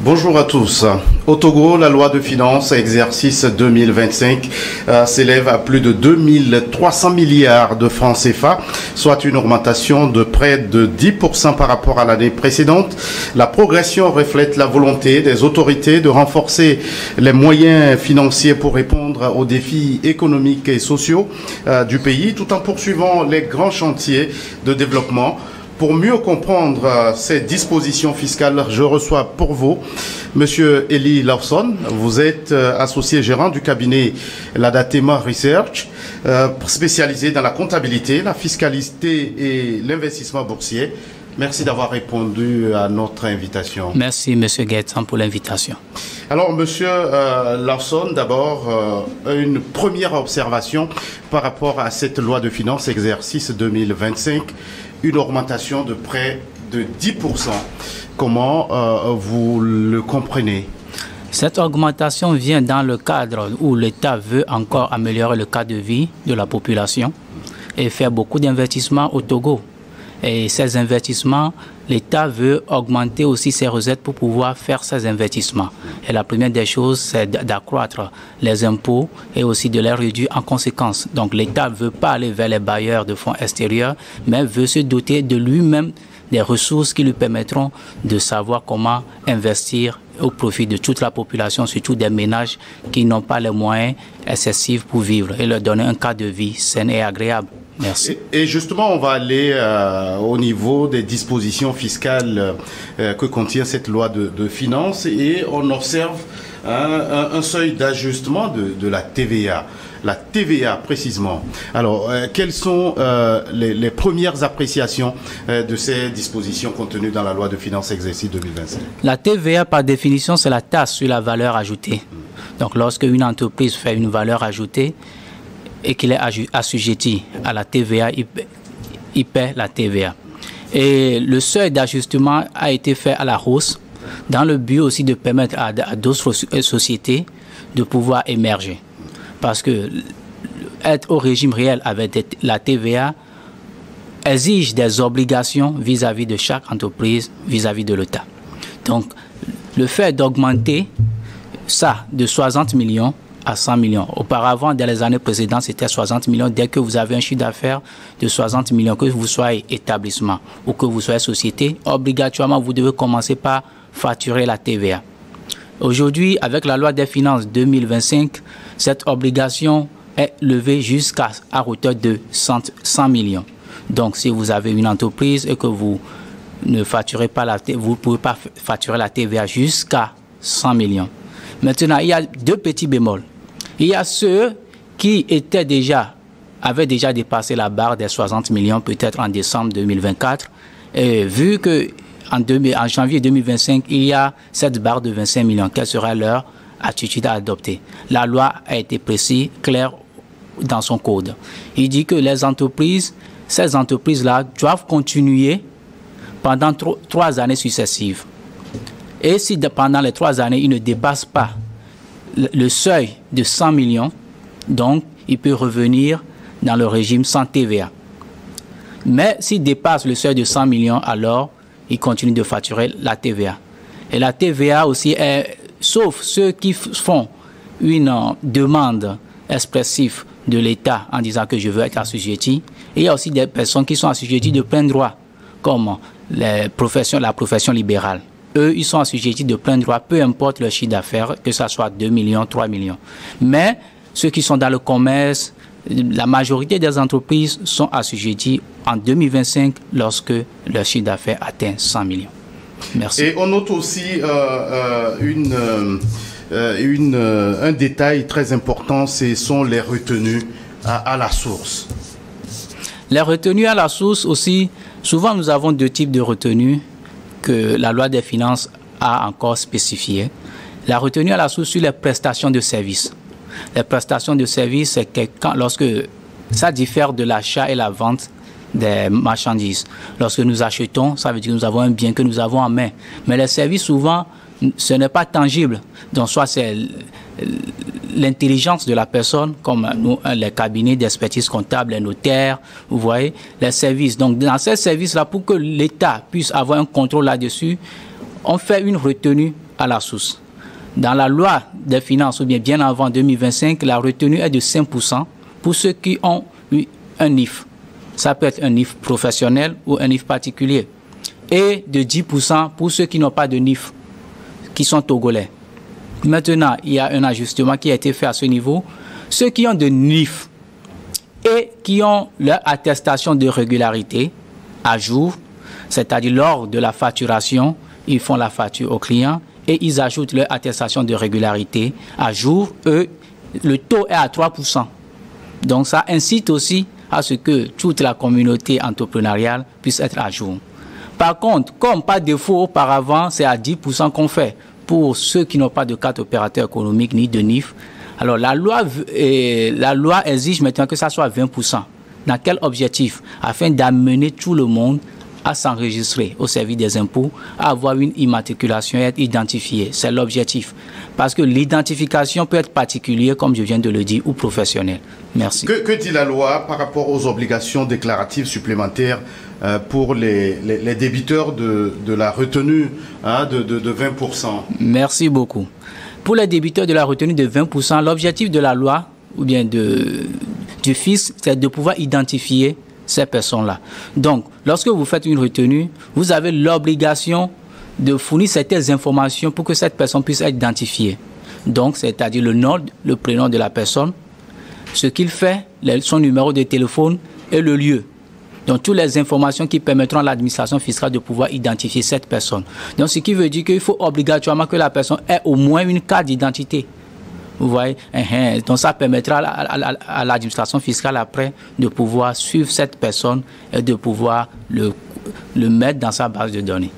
Bonjour à tous. Au Togo, la loi de finances exercice 2025 s'élève à plus de 2300 milliards de francs CFA, soit une augmentation de près de 10% par rapport à l'année précédente. La progression reflète la volonté des autorités de renforcer les moyens financiers pour répondre aux défis économiques et sociaux du pays, tout en poursuivant les grands chantiers de développement. Pour mieux comprendre ces dispositions fiscales, je reçois pour vous Monsieur Eli Lawson. Vous êtes associé gérant du cabinet Ladatema Research, spécialisé dans la comptabilité, la fiscalité et l'investissement boursier. Merci d'avoir répondu à notre invitation. Merci, Monsieur Gaëtan, pour l'invitation. Alors, Monsieur Lawson, d'abord, une première observation par rapport à cette loi de finances exercice 2025, une augmentation de près de 10%. Comment vous le comprenez? Cette augmentation vient dans le cadre où l'État veut encore améliorer le cadre de vie de la population et faire beaucoup d'investissements au Togo. Et ces investissements, l'État veut augmenter aussi ses recettes pour pouvoir faire ces investissements. Et la première des choses, c'est d'accroître les impôts et aussi de les réduire en conséquence. Donc l'État ne veut pas aller vers les bailleurs de fonds extérieurs, mais veut se doter de lui-même des ressources qui lui permettront de savoir comment investir au profit de toute la population, surtout des ménages qui n'ont pas les moyens excessifs pour vivre et leur donner un cadre de vie sain et agréable. Merci. Et justement, on va aller au niveau des dispositions fiscales que contient cette loi de finances et on observe un seuil d'ajustement de la TVA. La TVA précisément. Alors, quelles sont les premières appréciations de ces dispositions contenues dans la loi de finances exercice 2025? La TVA, par définition, c'est la taxe sur la valeur ajoutée. Donc, lorsque une entreprise fait une valeur ajoutée, et qu'il est assujetti à la TVA, il paie la TVA. Et le seuil d'ajustement a été fait à la hausse dans le but aussi de permettre à d'autres sociétés de pouvoir émerger. Parce que être au régime réel avec la TVA exige des obligations vis-à-vis de chaque entreprise, vis-à-vis de l'État. Donc, le fait d'augmenter ça de 60 millions à 100 millions. Auparavant, dans les années précédentes, c'était 60 millions. Dès que vous avez un chiffre d'affaires de 60 millions, que vous soyez établissement ou que vous soyez société, obligatoirement, vous devez commencer par facturer la TVA. Aujourd'hui, avec la loi des finances 2025, cette obligation est levée jusqu'à hauteur de 100 millions. Donc, si vous avez une entreprise et que vous ne facturez pas la TVA, vous ne pouvez pas facturer la TVA jusqu'à 100 millions. Maintenant, il y a deux petits bémols. Il y a ceux qui avaient déjà dépassé la barre des 60 millions, peut-être en décembre 2024. Et vu qu'en janvier 2025, il y a cette barre de 25 millions, quelle sera leur attitude à adopter? La loi a été précise, claire dans son code. Il dit que ces entreprises-là doivent continuer pendant 3 années successives. Et si pendant les 3 années, ils ne dépassent pas le seuil de 100 millions, donc il peut revenir dans le régime sans TVA. Mais s'il dépasse le seuil de 100 millions, alors il continue de facturer la TVA. Et la TVA aussi est, sauf ceux qui font une demande expressive de l'État en disant que je veux être assujetti, et il y a aussi des personnes qui sont assujetties de plein droit, comme la profession libérale. Eux, ils sont assujettis de plein droit, peu importe leur chiffre d'affaires, que ce soit 2 millions, 3 millions. Mais ceux qui sont dans le commerce, la majorité des entreprises sont assujettis en 2025 lorsque leur chiffre d'affaires atteint 100 millions. Merci. Et on note aussi un détail très important, ce sont les retenues à la source. Les retenues à la source aussi, souvent nous avons 2 types de retenues que la loi des finances a encore spécifié. La retenue à la source sur les prestations de services. Les prestations de services, c'est lorsque ça diffère de l'achat et la vente des marchandises. Lorsque nous achetons, ça veut dire que nous avons un bien que nous avons en main. Mais les services, souvent, ce n'est pas tangible. Donc, soit c'est l'intelligence de la personne, comme nous, les cabinets d'expertise comptable, les notaires, vous voyez, les services. Donc, dans ces services-là, pour que l'État puisse avoir un contrôle là-dessus, on fait une retenue à la source. Dans la loi des finances, ou bien avant 2025, la retenue est de 5% pour ceux qui ont eu un NIF. Ça peut être un NIF professionnel ou un NIF particulier. Et de 10% pour ceux qui n'ont pas de NIF, qui sont togolais. Maintenant, il y a un ajustement qui a été fait à ce niveau. Ceux qui ont de NIF et qui ont leur attestation de régularité à jour, c'est-à-dire lors de la facturation, ils font la facture au client et ils ajoutent leur attestation de régularité à jour. Eux, le taux est à 3%. Donc ça incite aussi à ce que toute la communauté entrepreneuriale puisse être à jour. Par contre, comme par défaut auparavant, c'est à 10% qu'on fait pour ceux qui n'ont pas de carte opérateur économique ni de NIF. Alors la loi exige maintenant que ça soit 20%. Dans quel objectif? Afin d'amener tout le monde à s'enregistrer au service des impôts, à avoir une immatriculation et être identifié. C'est l'objectif. Parce que l'identification peut être particulière, comme je viens de le dire, ou professionnelle. Merci. Que dit la loi par rapport aux obligations déclaratives supplémentaires pour les débiteurs de la retenue de 20%? Merci beaucoup. Pour les débiteurs de la retenue de 20%, l'objectif de la loi, ou bien du fisc, c'est de pouvoir identifier ces personnes-là. Donc, lorsque vous faites une retenue, vous avez l'obligation de fournir certaines informations pour que cette personne puisse être identifiée. Donc, c'est-à-dire le nom, le prénom de la personne, ce qu'il fait, son numéro de téléphone et le lieu. Donc, toutes les informations qui permettront à l'administration fiscale de pouvoir identifier cette personne. Donc, ce qui veut dire qu'il faut obligatoirement que la personne ait au moins une carte d'identité. Vous voyez, donc ça permettra à l'administration fiscale après de pouvoir suivre cette personne et de pouvoir le mettre dans sa base de données.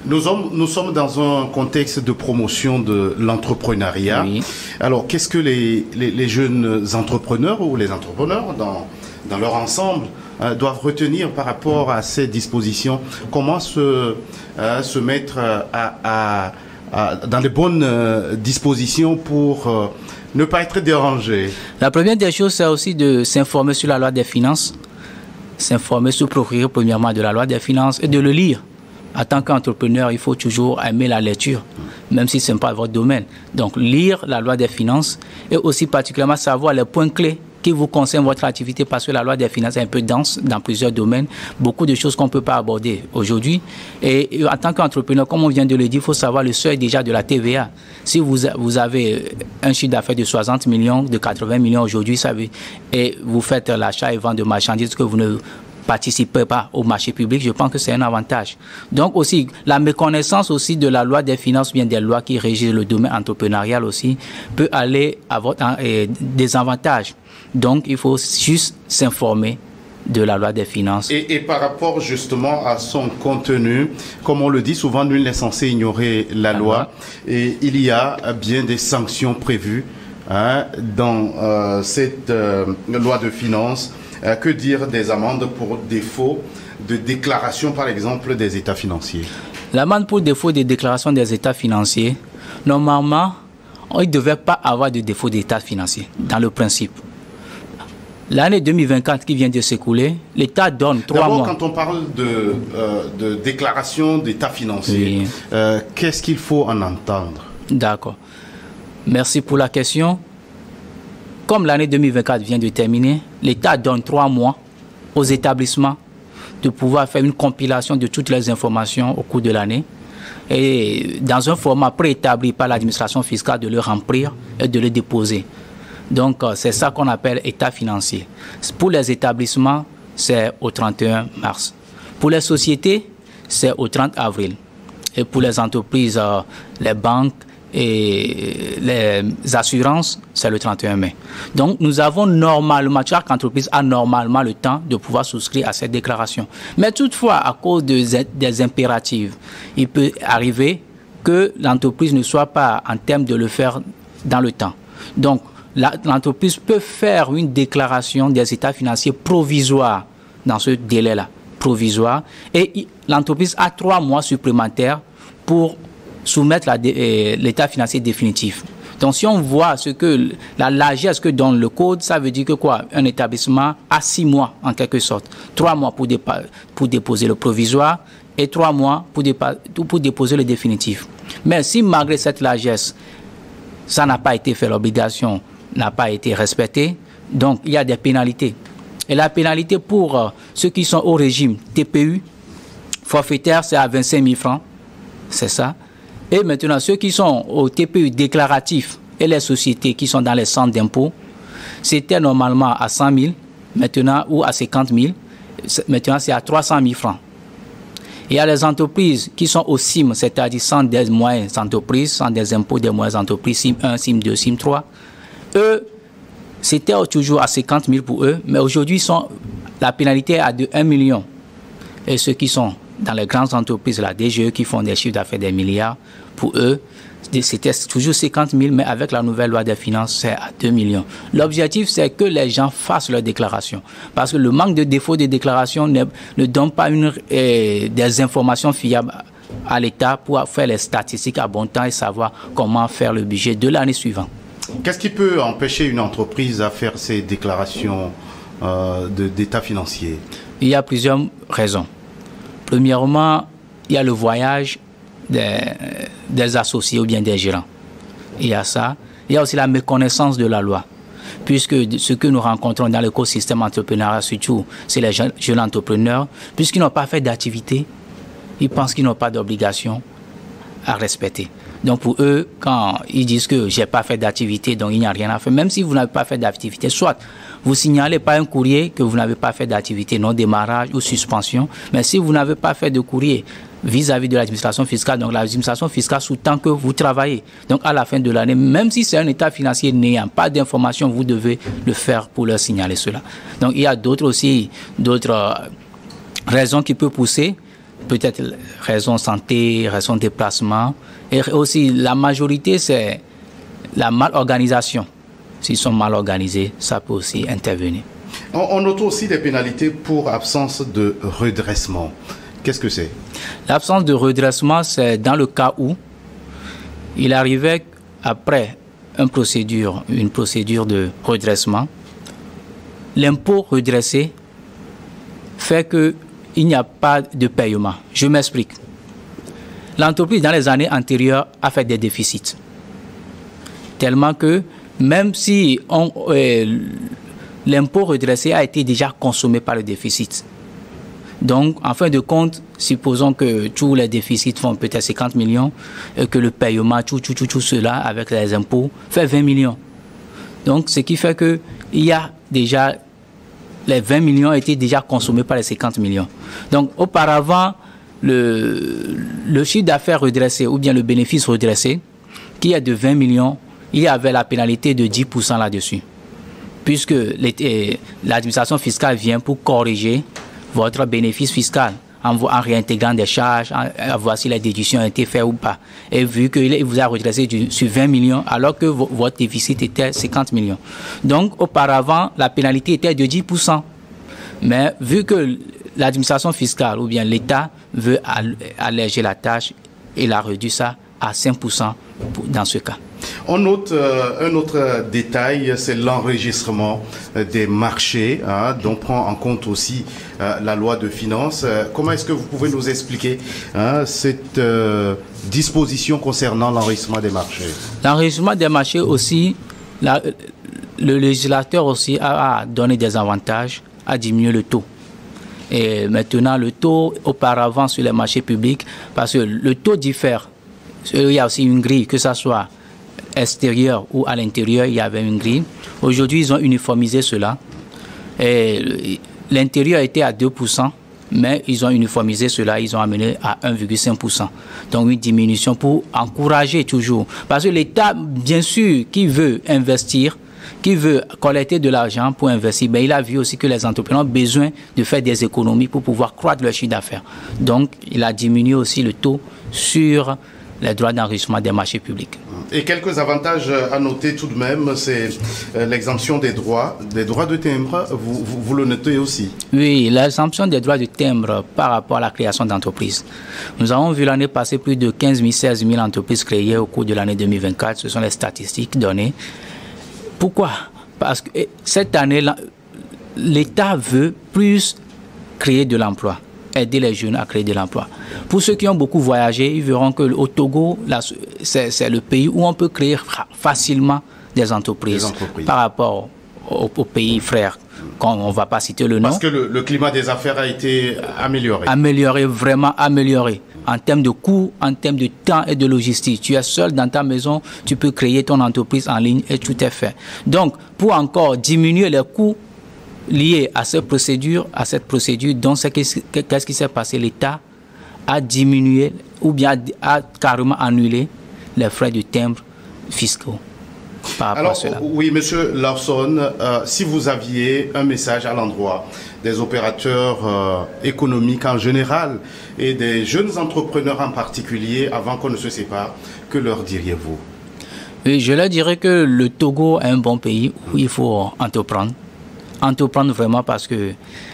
Nous sommes dans un contexte de promotion de l'entrepreneuriat. Oui. Alors, qu'est-ce que les jeunes entrepreneurs ou les entrepreneurs dans leur ensemble doivent retenir par rapport à ces dispositions? Comment se mettre dans les bonnes dispositions pour ne pas être dérangé? La première des choses, c'est aussi de s'informer sur la loi des finances, s'informer, se procurer premièrement de la loi des finances et de le lire. En tant qu'entrepreneur, il faut toujours aimer la lecture, même si ce n'est pas votre domaine. Donc, lire la loi des finances et aussi particulièrement savoir les points clés qui vous concernent votre activité, parce que la loi des finances est un peu dense dans plusieurs domaines, beaucoup de choses qu'on ne peut pas aborder aujourd'hui. Et en tant qu'entrepreneur, comme on vient de le dire, il faut savoir le seuil déjà de la TVA. Si vous avez un chiffre d'affaires de 60 millions, de 80 millions aujourd'hui, et vous faites l'achat et vente de marchandises que vous ne participez pas au marché public, je pense que c'est un avantage. Donc aussi, la méconnaissance aussi de la loi des finances, bien des lois qui régissent le domaine entrepreneurial aussi, peut aller à des avantages. Donc, il faut juste s'informer de la loi des finances. Et par rapport justement à son contenu, comme on le dit souvent, nul n'est censé ignorer la loi. Et il y a bien des sanctions prévues dans cette loi de finances. Que dire des amendes pour défaut de déclaration, par exemple, des états financiers? L'amende pour défaut de déclaration des états financiers, normalement, il ne devait pas avoir de défaut d'état financier, dans le principe. L'année 2024 qui vient de s'écouler, l'État donne 3 mois. D'abord, quand on parle de déclaration d'état financier, oui. Qu'est-ce qu'il faut en entendre? D'accord. Merci pour la question. Comme l'année 2024 vient de terminer, l'État donne 3 mois aux établissements de pouvoir faire une compilation de toutes les informations au cours de l'année et dans un format préétabli par l'administration fiscale de le remplir et de le déposer. Donc, c'est ça qu'on appelle état financier. Pour les établissements, c'est au 31 mars. Pour les sociétés, c'est au 30 avril. Et pour les entreprises, les banques, et les assurances, c'est le 31 mai. Donc, nous avons normalement, chaque entreprise a normalement le temps de pouvoir souscrire à cette déclaration. Mais toutefois, à cause des impératifs, il peut arriver que l'entreprise ne soit pas en terme de le faire dans le temps. Donc, l'entreprise peut faire une déclaration des états financiers provisoires dans ce délai-là, provisoire, et l'entreprise a 3 mois supplémentaires pour soumettre l'état financier définitif. Donc, si on voit ce que la largesse que donne le code, ça veut dire que quoi? Un établissement a 6 mois, en quelque sorte. 3 mois pour déposer le provisoire et 3 mois pour déposer le définitif. Mais si malgré cette largesse, ça n'a pas été fait, l'obligation n'a pas été respectée, donc il y a des pénalités. Et la pénalité pour ceux qui sont au régime TPU, forfaitaire, c'est à 25 000 francs, c'est ça. Et maintenant, ceux qui sont au TPU déclaratif et les sociétés qui sont dans les centres d'impôt, c'était normalement à 100 000, maintenant, ou à 50 000, maintenant c'est à 300 000 francs. Il y a les entreprises qui sont au CIM, c'est-à-dire centre des moyennes entreprises, centre des impôts des moyennes entreprises, CIM 1, CIM 2, CIM 3. Eux, c'était toujours à 50 000 pour eux, mais aujourd'hui, la pénalité est à 1 million. Et ceux qui sont dans les grandes entreprises, la DGE, qui font des chiffres d'affaires des milliards, pour eux, c'était toujours 50 000, mais avec la nouvelle loi des finances, c'est à 2 millions. L'objectif, c'est que les gens fassent leur déclaration. Parce que le manque de défaut de déclaration ne donne pas des informations fiables à l'État pour faire les statistiques à bon temps et savoir comment faire le budget de l'année suivante. Qu'est-ce qui peut empêcher une entreprise à faire ses déclarations d'état financier? Il y a plusieurs raisons. Premièrement, il y a le voyage des associés ou bien des gérants. Il y a ça. Il y a aussi la méconnaissance de la loi. Puisque ce que nous rencontrons dans l'écosystème entrepreneurial, surtout, c'est les jeunes entrepreneurs, puisqu'ils n'ont pas fait d'activité, ils pensent qu'ils n'ont pas d'obligation à respecter. Donc pour eux, quand ils disent que j'ai pas fait d'activité, donc il n'y a rien à faire, même si vous n'avez pas fait d'activité, soit vous signalez par un courrier que vous n'avez pas fait d'activité, non démarrage ou suspension, mais si vous n'avez pas fait de courrier vis-à-vis de l'administration fiscale, donc l'administration fiscale sous-tend que vous travaillez. Donc à la fin de l'année, même si c'est un état financier n'ayant pas d'information, vous devez le faire pour leur signaler cela. Donc il y a d'autres raisons qui peuvent pousser, peut-être raison santé, raison déplacement, et aussi la majorité c'est la malorganisation. S'ils sont mal organisés, ça peut aussi intervenir. On note aussi des pénalités pour absence de redressement. Qu'est-ce que c'est? L'absence de redressement, c'est dans le cas où il arrivait après une procédure de redressement, l'impôt redressé fait qu'il n'y a pas de paiement. Je m'explique. L'entreprise, dans les années antérieures, a fait des déficits. Tellement que, même si l'impôt redressé a été déjà consommé par le déficit. Donc, en fin de compte, supposons que tous les déficits font peut-être 50 millions et que le paiement, tout cela, avec les impôts, fait 20 millions. Donc, ce qui fait que il y a déjà, les 20 millions étaient déjà consommés par les 50 millions. Donc, auparavant, le chiffre d'affaires redressé ou bien le bénéfice redressé, qui est de 20 millions, il y avait la pénalité de 10% là-dessus. Puisque l'administration fiscale vient pour corriger votre bénéfice fiscal en réintégrant des charges, en voir si les déductions ont été faites ou pas. Et vu qu'il vous a redressé sur 20 millions, alors que votre déficit était 50 millions. Donc, auparavant, la pénalité était de 10%. Mais vu que l'administration fiscale ou bien l'État veut alléger la tâche, il a réduit ça à 5% dans ce cas. On note un autre détail, c'est l'enregistrement des marchés, dont prend en compte aussi la loi de finances. Comment est-ce que vous pouvez nous expliquer cette disposition concernant l'enregistrement des marchés? L'enregistrement des marchés aussi, le législateur aussi a donné des avantages, a diminué le taux. Et maintenant, le taux auparavant sur les marchés publics, parce que le taux diffère. Il y a aussi une grille, que ce soit extérieur ou à l'intérieur, il y avait une grille. Aujourd'hui, ils ont uniformisé cela. Et l'intérieur était à 2%, mais ils ont uniformisé cela, ils ont amené à 1,5%. Donc une diminution pour encourager toujours. Parce que l'État, bien sûr, qui veut investir, qui veut collecter de l'argent pour investir, mais il a vu aussi que les entrepreneurs ont besoin de faire des économies pour pouvoir croître leur chiffre d'affaires. Donc, il a diminué aussi le taux sur les droits d'enregistrement des marchés publics. Et quelques avantages à noter tout de même, c'est l'exemption des droits de timbre, vous le notez aussi? Oui, l'exemption des droits de timbre par rapport à la création d'entreprises. Nous avons vu l'année passée plus de 15 000, 16 000 entreprises créées au cours de l'année 2024, ce sont les statistiques données. Pourquoi? Parce que cette année, l'État veut plus créer de l'emploi. aider les jeunes à créer de l'emploi. Pour ceux qui ont beaucoup voyagé, ils verront qu'au Togo, c'est le pays où on peut créer facilement des entreprises. Par rapport aux pays frères. Quand on ne va pas citer le nom. Parce que le climat des affaires a été amélioré. Amélioré, vraiment amélioré. En termes de coûts, en termes de temps et de logistique. Tu es seul dans ta maison, tu peux créer ton entreprise en ligne et tout est fait. Donc, pour encore diminuer les coûts liés à cette procédure, donc qu'est-ce qui s'est passé? L'État a diminué ou bien a carrément annulé les frais de timbre fiscaux. Alors, oui, Monsieur Lawson, si vous aviez un message à l'endroit des opérateurs économiques en général et des jeunes entrepreneurs en particulier, avant qu'on ne se sépare, que leur diriez-vous? Oui, je leur dirais que le Togo est un bon pays où il faut entreprendre. Entreprendre vraiment parce que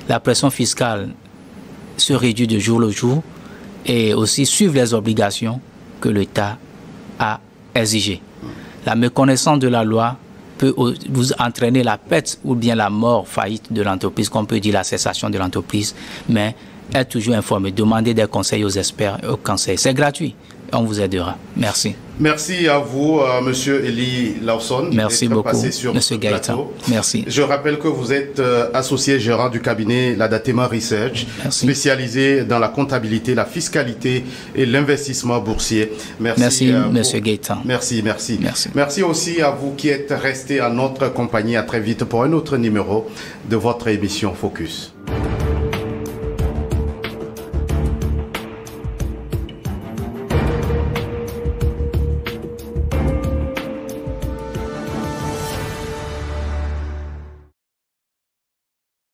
la pression fiscale se réduit de jour au jour et aussi suivre les obligations que l'État a exigées. La méconnaissance de la loi peut vous entraîner la perte ou bien la mort, faillite de l'entreprise, qu'on peut dire la cessation de l'entreprise, mais être toujours informé, demander des conseils aux experts et aux conseils. C'est gratuit, on vous aidera. Merci. Merci à vous, Monsieur Eli Lawson. Merci beaucoup, Monsieur Gaëtan. Merci. Je rappelle que vous êtes associé gérant du cabinet Ladatema Research, spécialisé dans la comptabilité, la fiscalité et l'investissement boursier. Merci, Monsieur Gaëtan. Merci. Merci aussi à vous qui êtes restés à notre compagnie. À très vite pour un autre numéro de votre émission Focus.